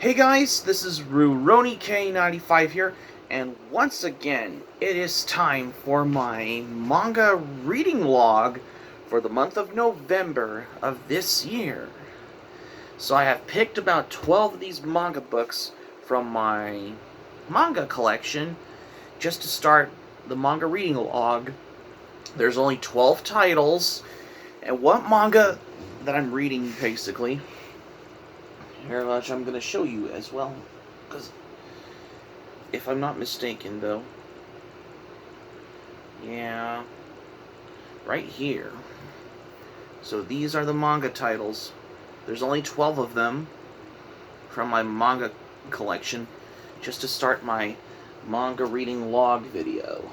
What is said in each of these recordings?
Hey guys, this is RuRoniK95 here, and once again, it is time for my manga reading log for the month of November of this year. So I have picked about 12 of these manga books from my manga collection just to start the manga reading log. There's only 12 titles, and what manga that I'm reading basically here, much I'm going to show you as well, because if I'm not mistaken, though, yeah, right here. So these are the manga titles. There's only 12 of them from my manga collection, just to start my manga reading log video.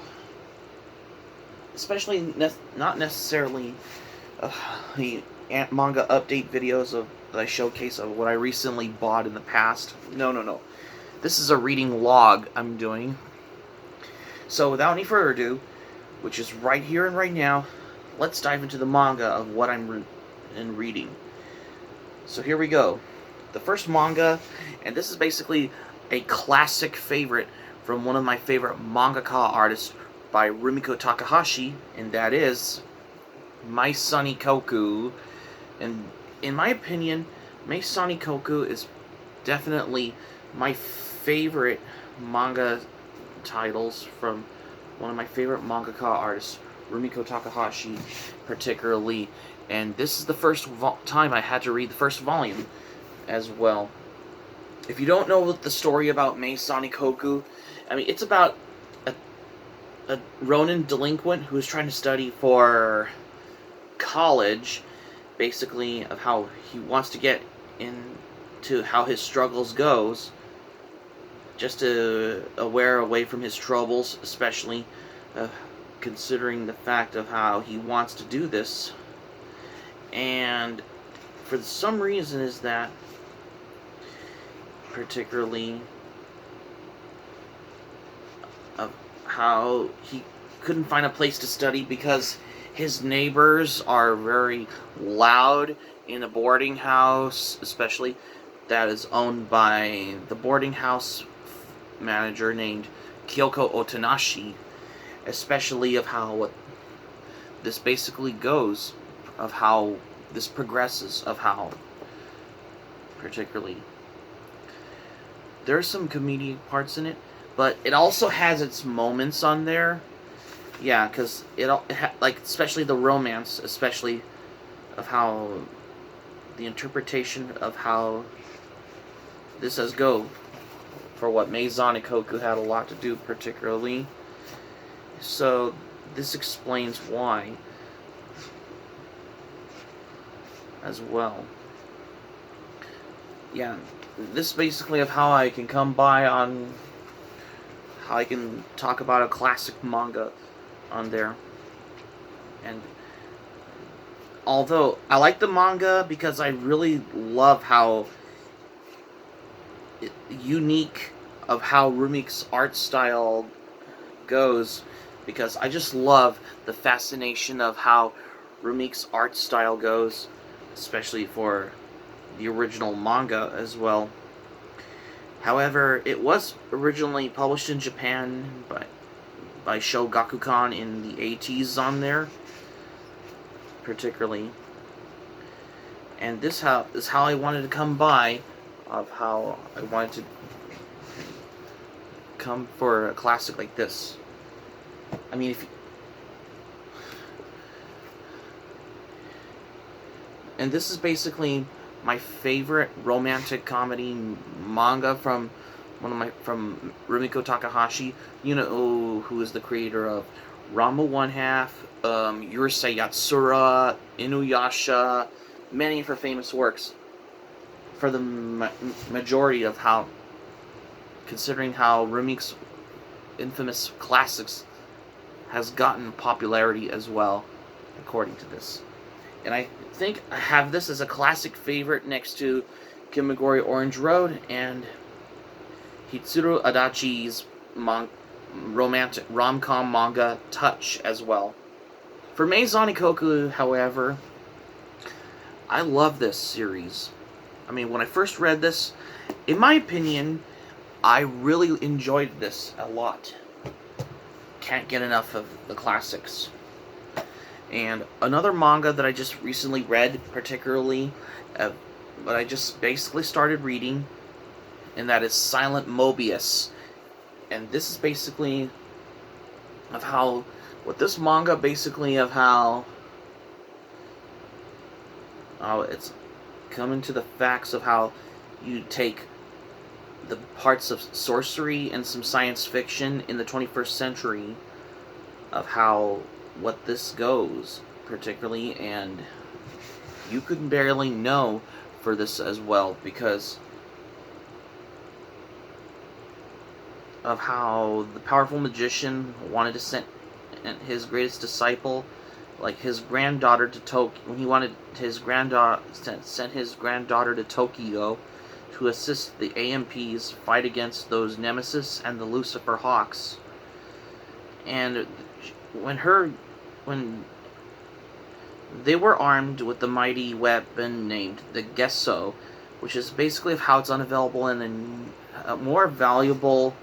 Especially not necessarily the manga update videos that I showcase of what I recently bought in the past. No. This is a reading log I'm doing. So without any further ado, which is right here and right now, let's dive into the manga of what I'm reading. So here we go. The first manga, and this is basically a classic favorite from one of my favorite mangaka artists by Rumiko Takahashi, and that is Mai Sunny Koku. And in my opinion, Mai Sunny Koku is definitely my favorite manga titles from one of my favorite mangaka artists, Rumiko Takahashi, particularly. And this is the first time I had to read the first volume as well. If you don't know the story about Mai Sunny Koku, I mean, it's about a Ronin delinquent who is trying to study for college, basically, of how he wants to get into how his struggles goes, just to wear away from his troubles, especially considering the fact of how he wants to do this. And for some reason is that particularly of how he couldn't find a place to study because his neighbors are very loud in a boarding house, especially that is owned by the boarding house manager named Kyoko Otonashi, especially of how what this basically goes, of how this progresses, of how particularly there's some comedic parts in it, but it also has its moments on there. Yeah, because like, especially the romance, especially of how the interpretation of how this has go for what Mai Sunny Koku had a lot to do, particularly. So this explains why as well. Yeah, this basically of how I can come by on how I can talk about a classic manga on there. And although I like the manga because I really love how unique of how Rumiko's art style goes, because I just love the fascination of how Rumiko's art style goes, especially for the original manga as well. However, it was originally published in Japan by Shogakukan in the 80s on there, particularly. And this is how I wanted to come by, of how I wanted to come for a classic like this. I mean, and this is basically my favorite romantic comedy manga from Rumiko Takahashi. You know who is the creator of Ranma One Half, Urusei Yatsura, Inuyasha, many of her famous works. For the majority of how, considering how Rumiko's infamous classics has gotten popularity as well, according to this. And I think I have this as a classic favorite next to Kimagure Orange Road and Hitsuru Adachi's romantic rom-com manga Touch as well. For Mai Sunny Koku, however, I love this series. I mean, when I first read this, in my opinion, I really enjoyed this a lot. Can't get enough of the classics. And another manga that I just recently read, particularly, but I just basically started reading, and that is Silent Mobius. And this is basically of how, with this manga, basically of how it's coming to the facts of how you take the parts of sorcery and some science fiction in the 21st century, of how what this goes, particularly, and you could barely know for this as well, because of how the powerful magician wanted to send his greatest disciple, like his granddaughter, to Tokyo. When he wanted his granddaughter, sent his granddaughter to Tokyo to assist the AMPs fight against those Nemesis and the Lucifer Hawks. And when they were armed with the mighty weapon named the Gesso, which is basically how it's unavailable and more valuable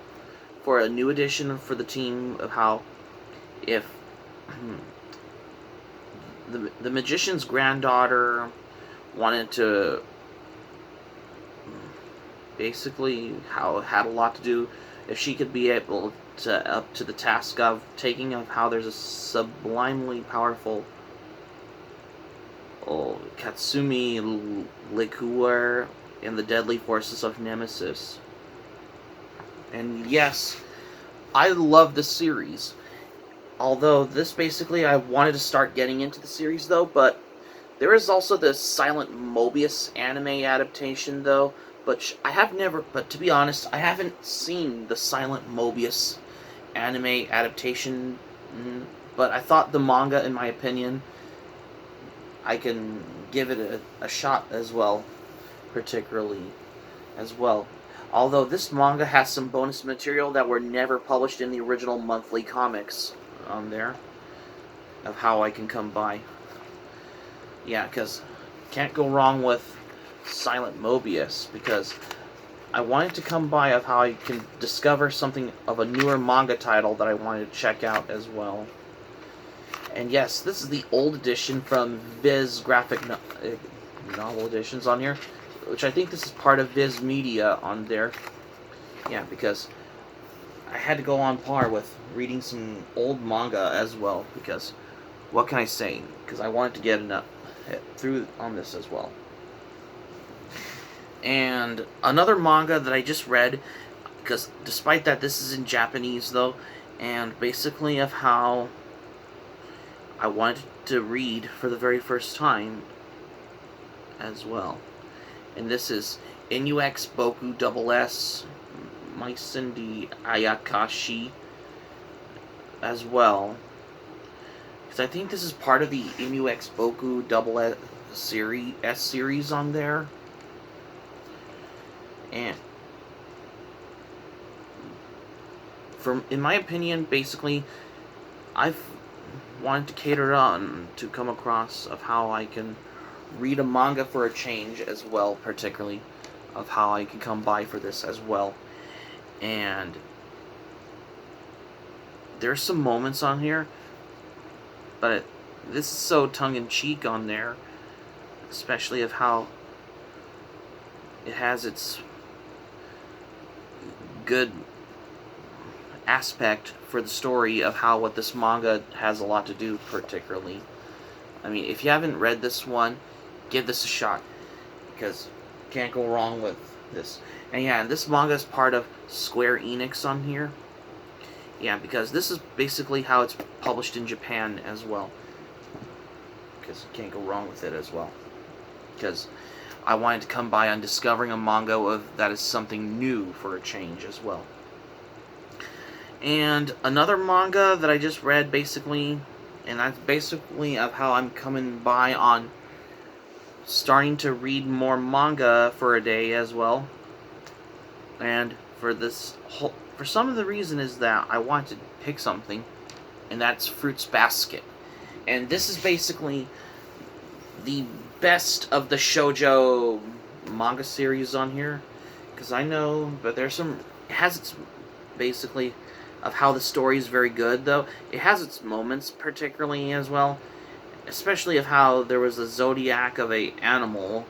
for a new edition for the team, of how if the magician's granddaughter wanted to basically how it had a lot to do if she could be able to up to the task of taking of how there's a sublimely powerful Katsumi liqueur in the deadly forces of Nemesis. And yes, I love this series. Although this basically, I wanted to start getting into the series though, but there is also the Silent Mobius anime adaptation though, but to be honest, I haven't seen the Silent Mobius anime adaptation, but I thought the manga, in my opinion, I can give it a shot as well, particularly as well. Although this manga has some bonus material that were never published in the original monthly comics on there, of how I can come by. Yeah, because can't go wrong with Silent Mobius, because I wanted to come by of how I can discover something of a newer manga title that I wanted to check out as well. And yes, this is the old edition from Viz Graphic Novel Editions on here, which I think this is part of Viz Media on there. Yeah, because I had to go on par with reading some old manga as well, because what can I say? Because I wanted to get enough through on this as well. And another manga that I just read, because despite that this is in Japanese though, and basically of how I wanted to read for the very first time as well. And this is Inux Boku SS Maisen de Ayakashi as well. Because I think this is part of the Inux Boku S series on there. And in my opinion, basically, I've wanted to cater on to come across of how I can read a manga for a change as well, particularly of how I can come by for this as well. And there's some moments on here, but this is so tongue-in-cheek on there, especially of how it has its good aspect for the story of how what this manga has a lot to do, particularly. I mean, if you haven't read this one, give this a shot, because you can't go wrong with this. And yeah, this manga is part of Square Enix on here. Yeah, because this is basically how it's published in Japan as well, because you can't go wrong with it as well. Because I wanted to come by on discovering a manga that is something new for a change as well. And another manga that I just read, basically, and that's basically of how I'm coming by on starting to read more manga for a day as well. And for some of the reason is that I want to pick something, and that's Fruits Basket. And this is basically the best of the shoujo manga series on here, because I know, but there's some. It has its basically of how the story is very good, though it has its moments particularly as well, especially of how there was a zodiac of a animal,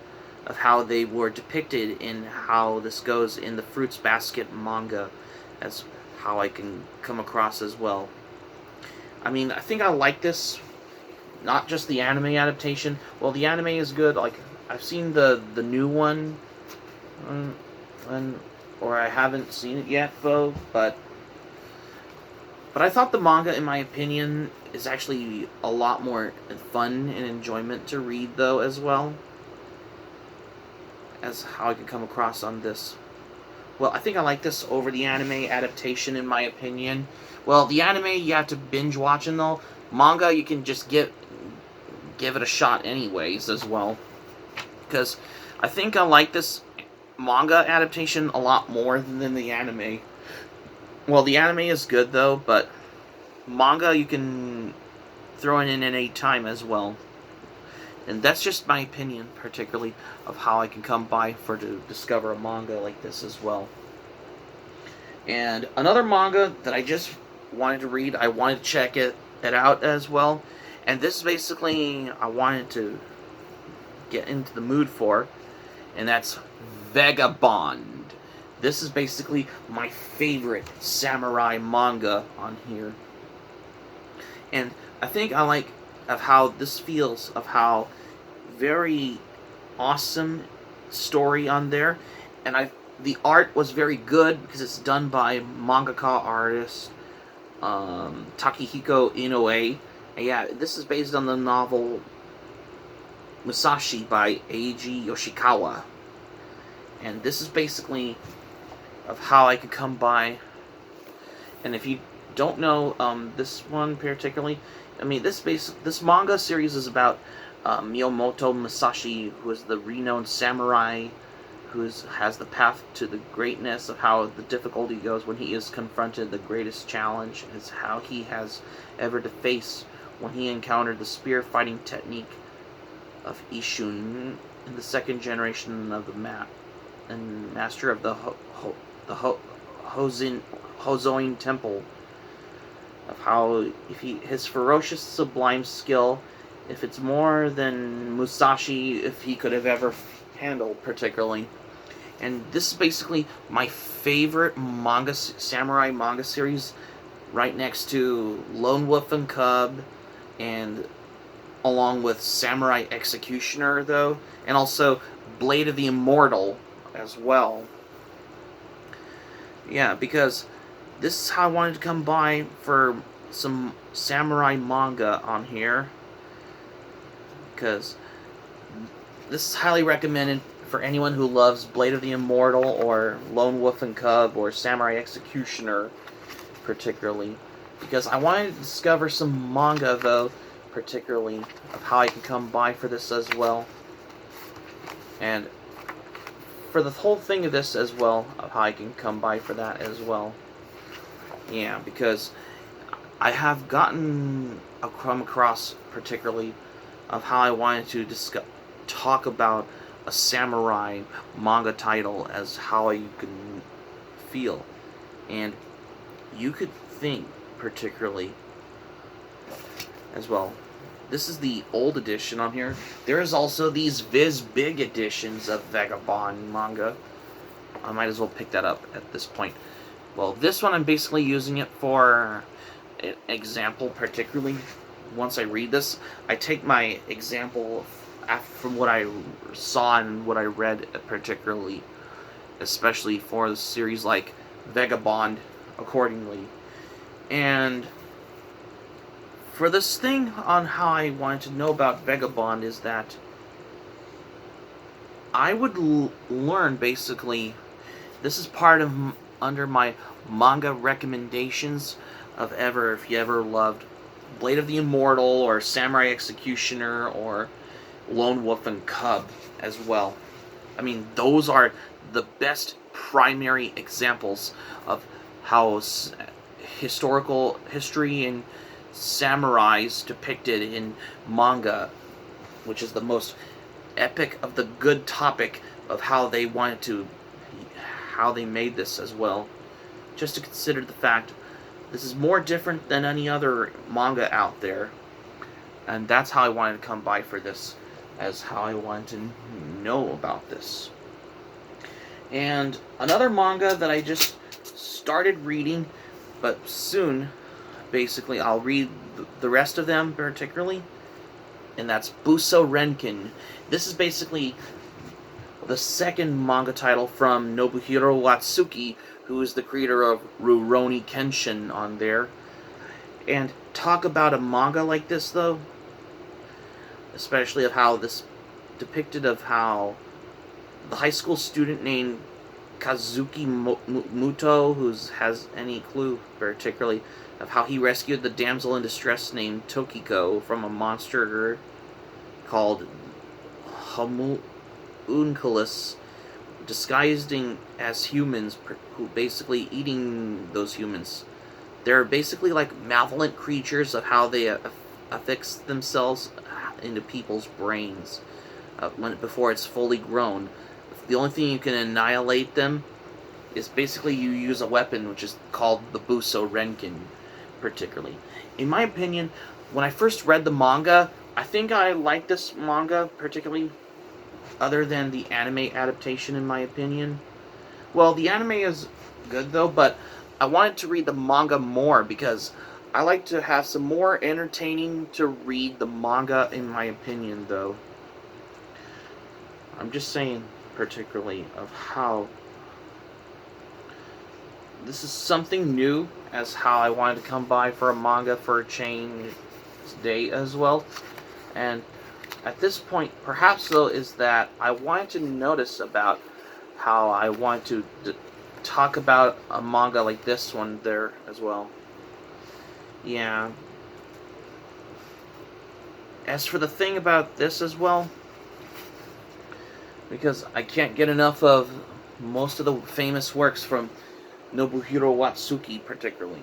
of how they were depicted in how this goes in the Fruits Basket manga, as how I can come across as well. I mean, I think I like this, not just the anime adaptation. Well, the anime is good. Like, I've seen the new one, and or I haven't seen it yet though. But I thought the manga, in my opinion, is actually a lot more fun and enjoyment to read though as well, as how I could come across on this. Well, I think I like this over the anime adaptation, in my opinion. Well, the anime you have to binge watching though. Manga you can just give it a shot anyways as well. Because I think I like this manga adaptation a lot more than the anime. Well, the anime is good though, but manga you can throw in any time as well. And that's just my opinion, particularly, of how I can come by to discover a manga like this as well. And another manga that I just wanted to read, I wanted to check it out as well. And this is basically, I wanted to get into the mood for, and that's Vagabond. This is basically my favorite samurai manga on here. And I think I like of how this feels, of how very awesome story on there, and the art was very good because it's done by mangaka artist Takehiko Inoue. And yeah, this is based on the novel Musashi by Eiji Yoshikawa, and this is basically of how I could come by. And if you don't know this one particularly, I mean, this manga series is about Miyamoto Musashi, who is the renowned samurai who has the path to the greatness, of how the difficulty goes when he is confronted. The greatest challenge is how he has ever to face when he encountered the spear fighting technique of Ishun in the second generation of the and master of the Hozoin Temple. Of how his ferocious sublime skill, if it's more than Musashi if he could have ever handled particularly. And this is basically my favorite samurai manga series, right next to Lone Wolf and Cub, and along with Samurai Executioner though, and also Blade of the Immortal as well. Yeah, because this is how I wanted to come by for some samurai manga on here, because this is highly recommended for anyone who loves Blade of the Immortal or Lone Wolf and Cub or Samurai Executioner particularly, because I wanted to discover some manga though, particularly of how I can come by for this as well, and for the whole thing of this as well, of how I can come by for that as well. Yeah, because I have come across particularly of how I wanted to talk about a samurai manga title as how you can feel, and you could think particularly as well. This is the old edition on here. There is also these Viz Big editions of Vagabond manga. I might as well pick that up at this point. Well, this one I'm basically using it for an example particularly. Once I read this, I take my example from what I saw and what I read particularly, especially for the series like Vagabond accordingly. And for this thing on how I wanted to know about Vagabond is that I would learn basically, this is part of under my manga recommendations of if you ever loved Blade of the Immortal or Samurai Executioner or Lone Wolf and Cub as well. I mean, those are the best primary examples of how history and samurais depicted in manga, which is the most epic of the good topic of how they wanted to, how they made this as well. Just to consider the fact this is more different than any other manga out there, and that's how I wanted to come by for this, as how I wanted to know about this. And another manga that I just started reading, but soon, basically, I'll read the rest of them particularly, and that's Buso Renkin. This is basically the second manga title from Nobuhiro Watsuki, who is the creator of Rurouni Kenshin on there. And talk about a manga like this, though, especially of how this depicted of how the high school student named Kazuki Muto, who has any clue particularly of how he rescued the damsel in distress named Tokiko from a monster called Homunculus, disguising as humans, who basically eating those humans. They're basically like malevolent creatures of how they affix themselves into people's brains before it's fully grown. The only thing you can annihilate them is basically you use a weapon which is called the Buso Renkin, particularly. In my opinion, when I first read the manga, I think I liked this manga particularly, other than the anime adaptation, in my opinion. Well, the anime is good though, but I wanted to read the manga more because I like to have some more entertaining to read the manga, in my opinion, though. I'm just saying, particularly, of how this is something new, as how I wanted to come by for a manga for a change day as well. And at this point, perhaps, though, is that I wanted to notice about how I want to talk about a manga like this one there as well. Yeah. As for the thing about this as well, because I can't get enough of most of the famous works from Nobuhiro Watsuki, particularly.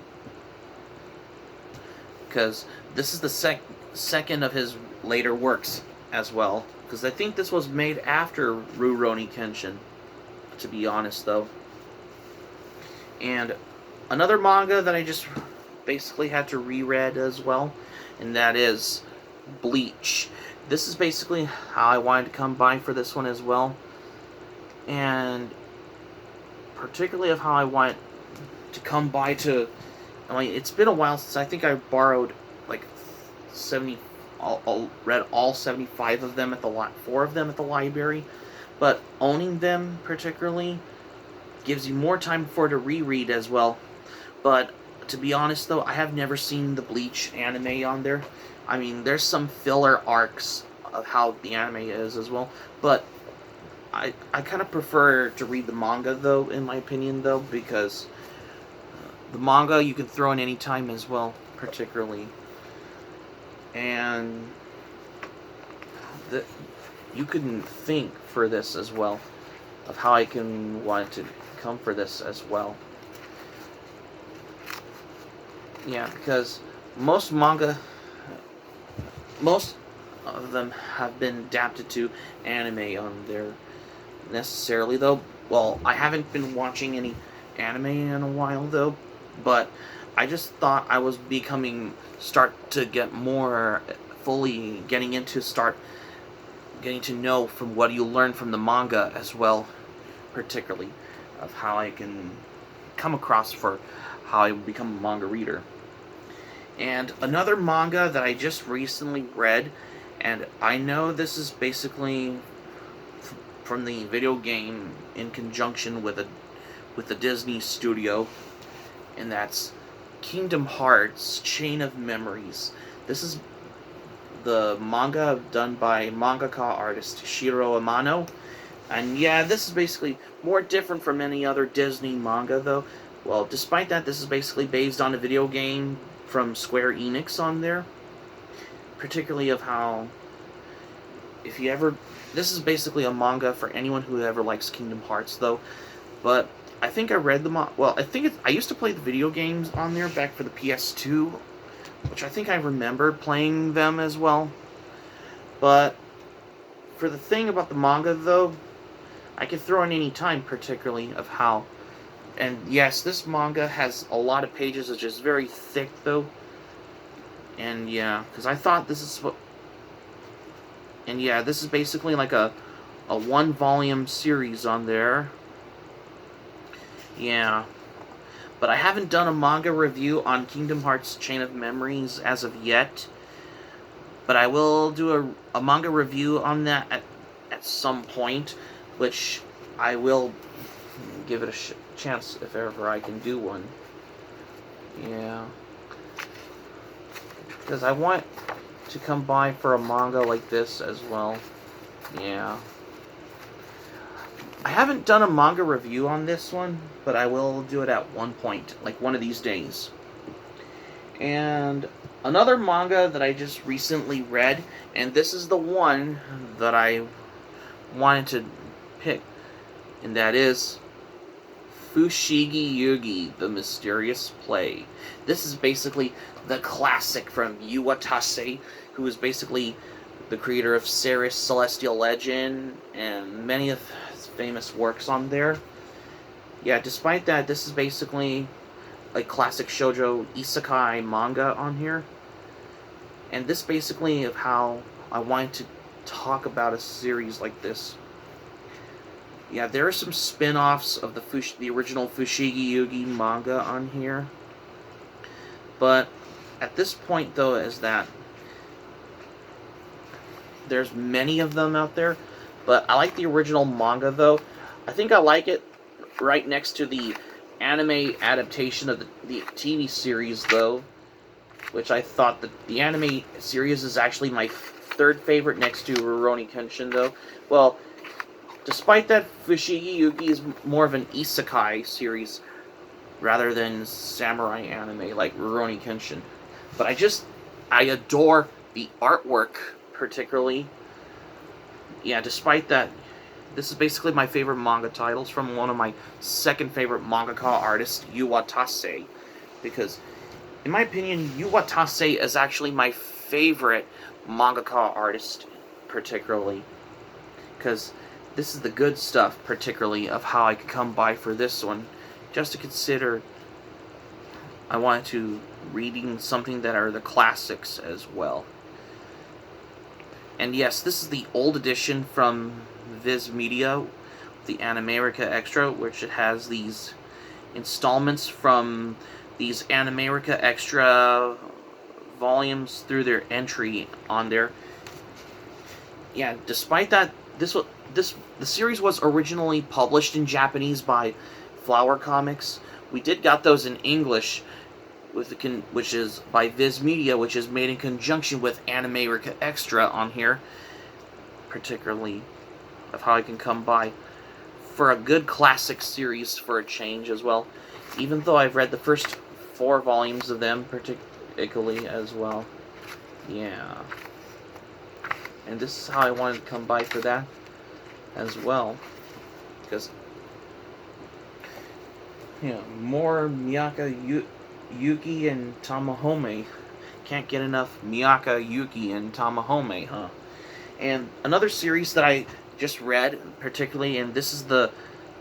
Because this is the second of his later works as well. Because I think this was made after Rurouni Kenshin, to be honest, though. And another manga that I just basically had to reread as well, and that is Bleach. This is basically how I wanted to come by for this one as well, and particularly of how I want to come by to. I mean, it's been a while since I think I borrowed like 70. Read all 75 of them at the 4 of them at the library, but owning them particularly gives you more time to reread as well. But to be honest, though, I have never seen the Bleach anime on there. I mean, there's some filler arcs of how the anime is as well, but I kind of prefer to read the manga, though, in my opinion, though, because the manga you can throw in any time as well, particularly. And you can think for this as well, of how I can want to come for this as well. Yeah, because most manga, most of them have been adapted to anime on there necessarily, though. Well, I haven't been watching any anime in a while, though, but I just thought I was start to get more fully getting to know from what you learn from the manga as well, particularly of how I can come across for how I become a manga reader. And another manga that I just recently read, and I know this is basically from the video game in conjunction with the Disney studio, and that's Kingdom Hearts Chain of Memories. This is the manga done by mangaka artist Shiro Amano. And yeah, this is basically more different from any other Disney manga, though. Well, despite that, this is basically based on a video game from Square Enix on there. Particularly of how, this is basically a manga for anyone who ever likes Kingdom Hearts, though. But I think I read I used to play the video games on there back for the PS2, which I think I remember playing them as well. But for the thing about the manga, though, I could throw in any time, particularly of how. And yes, this manga has a lot of pages, which is very thick though. And yeah, because I thought this is what. And yeah, this is basically like a one-volume series on there. Yeah. But I haven't done a manga review on Kingdom Hearts Chain of Memories as of yet. But I will do a manga review on that at some point, which I will give it a chance if ever I can do one. Yeah. Because I want to come by for a manga like this as well. Yeah. I haven't done a manga review on this one, but I will do it at one point, like one of these days. And another manga that I just recently read, and this is the one that I wanted to pick, and that is Fushigi Yugi, The Mysterious Play. This is basically the classic from Yu Watase, who is basically the creator of Ceres Celestial Legend and many of his famous works on there. Yeah, despite that, this is basically a classic shoujo isekai manga on here. And this basically of how I wanted to talk about a series like this. Yeah, there are some spin-offs of the original Fushigi Yugi manga on here. But at this point, though, is that there's many of them out there. But I like the original manga, though. I think I like it right next to the anime adaptation of the TV series, though. Which I thought that the anime series is actually my third favorite next to Rurouni Kenshin, though. Well, despite that, Fushigi Yugi is more of an isekai series rather than samurai anime like Rurouni Kenshin. But I adore the artwork, particularly. Yeah, despite that, this is basically my favorite manga titles from one of my second favorite mangaka artists, Yu Watase. Because, in my opinion, Yu Watase is actually my favorite mangaka artist, particularly. Because this is the good stuff, particularly, of how I could come by for this one. Just to consider, I wanted to reading something that are the classics as well. And yes, this is the old edition from Viz Media, the Animerica Extra, which it has these installments from these Animerica Extra volumes through their entry on there. Yeah, despite that, the series was originally published in Japanese by Flower Comics. We did got those in English, which is by Viz Media, which is made in conjunction with Animerica Extra on here, particularly of how I can come by for a good classic series for a change as well, even though I've read the first 4 volumes of them particularly as well. Yeah. And this is how I wanted to come by for that as well, because more Miyaka Yuki and Tamahome. Can't get enough Miyaka, Yuki, and Tamahome, huh? And another series that I just read, particularly, and this is the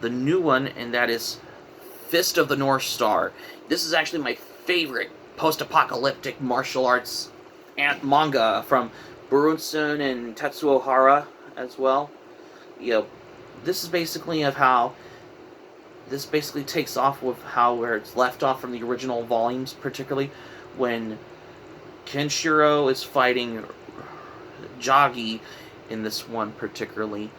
new one, and that is Fist of the North Star. This is actually my favorite post-apocalyptic martial arts manga from Burunsun and Tetsuo Hara as well. This is basically of how this basically takes off with where it's left off from the original volumes, particularly when Kenshiro is fighting Jagi in this one particularly.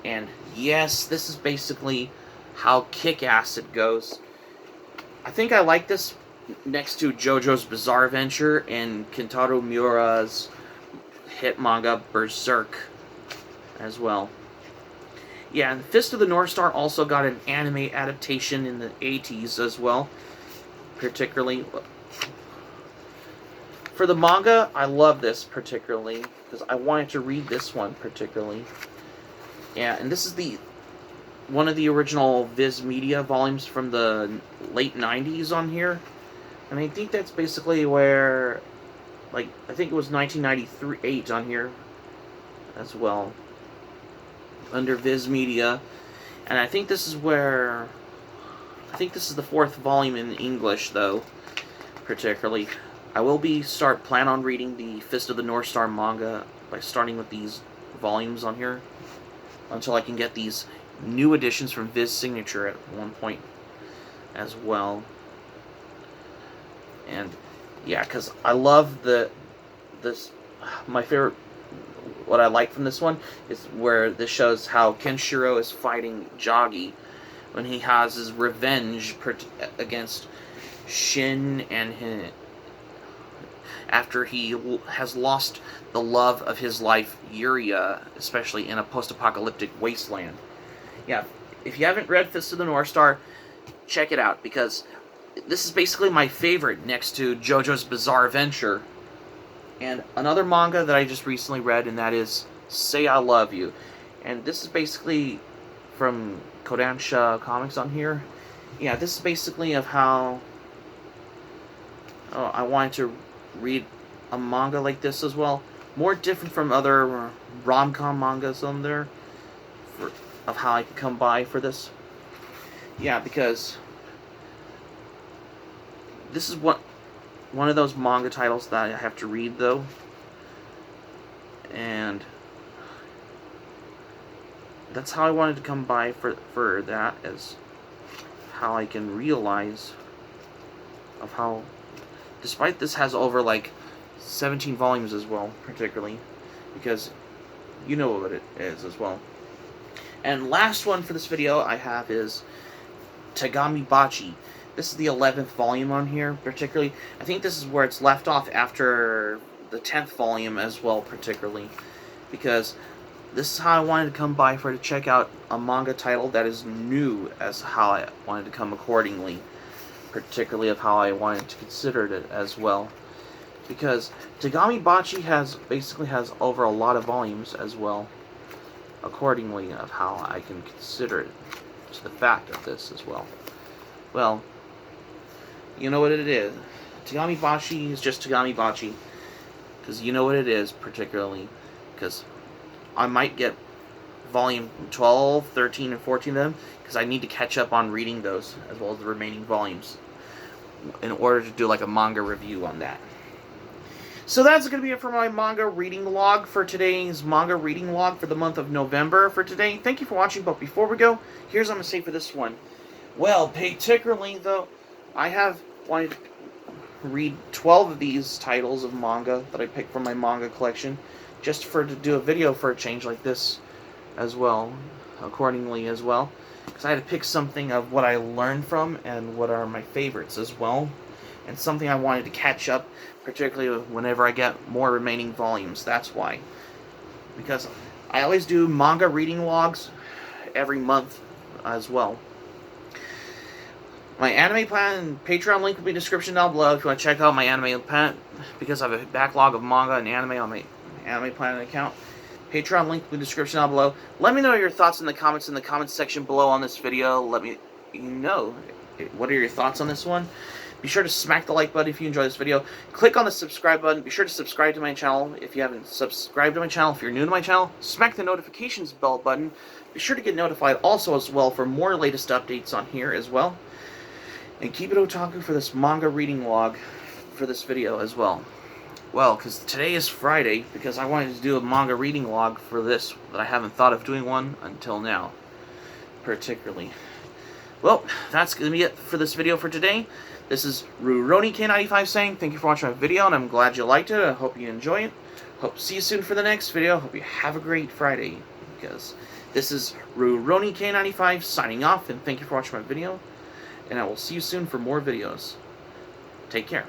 And yes, this is basically how kick-ass it goes. I think I like this next to JoJo's Bizarre Adventure and Kentaro Miura's hit manga Berserk as well. Yeah, and Fist of the North Star also got an anime adaptation in the 80s as well, particularly. For the manga, I love this particularly, because I wanted to read this one particularly. Yeah, and this is one of the original Viz Media volumes from the late 90s on here. And I think that's basically where, I think it was 1993 on here as well, under Viz Media. And I think this is where... I think this is the 4th volume in English, though, particularly. I will plan on reading the Fist of the North Star manga by starting with these volumes on here until I can get these new editions from Viz Signature at one point as well. And yeah, because I love my favorite, what I like from this one is where this shows how Kenshiro is fighting Jagi when he has his revenge against Shin and him, after he has lost the love of his life, Yuria, especially in a post-apocalyptic wasteland. Yeah, if you haven't read Fist of the North Star, check it out, because this is basically my favorite next to JoJo's Bizarre Adventure. And another manga that I just recently read, and that is Say I Love You. And this is basically from Kodansha Comics on here. Yeah, this is basically of how I wanted to read a manga like this as well. More different from other rom-com mangas on there, of how I could come by for this. Yeah, because this is one of those manga titles that I have to read, though. And that's how I wanted to come by for that, as how I can realize of how, despite this has over like 17 volumes as well, particularly, because you know what it is as well. And last one for this video I have is Tagami Bachi. This is the 11th volume on here, particularly. I think this is where it's left off after the 10th volume as well, particularly, because this is how I wanted to come by to check out a manga title that is new, as how I wanted to come accordingly, particularly of how I wanted to consider it as well. Because Tagami Bachi basically has over a lot of volumes as well, accordingly of how I can consider it to the fact of this as well. Well, you know what it is. Tagami Bachi is just Tagami Bachi, because you know what it is, particularly, because I might get volume 12, 13, and 14 of them, because I need to catch up on reading those, as well as the remaining volumes, in order to do like a manga review on that. So that's going to be it for my manga reading log for today's manga reading log for the month of November for today. Thank you for watching, but before we go, here's what I'm going to say for this one. Well, particularly, though, I have wanted to read 12 of these titles of manga that I picked from my manga collection, just to do a video for a change like this as well, accordingly as well. Because I had to pick something of what I learned from and what are my favorites as well. And something I wanted to catch up, particularly whenever I get more remaining volumes. That's why. Because I always do manga reading logs every month as well. My anime plan and Patreon link will be in the description down below if you want to check out my anime plan, because I have a backlog of manga and anime on my anime plan account. Patreon link will be in the description down below. Let me know your thoughts in the comments section below on this video. Let me know what are your thoughts on this one. Be sure to smack the like button if you enjoy this video. Click on the subscribe button. Be sure to subscribe to my channel if you haven't subscribed to my channel. If you're new to my channel, smack the notifications bell button. Be sure to get notified also as well for more latest updates on here as well. And keep it otaku for this manga reading log for this video as well. Well, because today is Friday, because I wanted to do a manga reading log for this, that I haven't thought of doing one until now, particularly. Well, that's going to be it for this video for today. This is RuRoniK95 saying thank you for watching my video, and I'm glad you liked it. I hope you enjoy it. Hope to see you soon for the next video. Hope you have a great Friday, because this is RuRoniK95 signing off, and thank you for watching my video, and I will see you soon for more videos. Take care.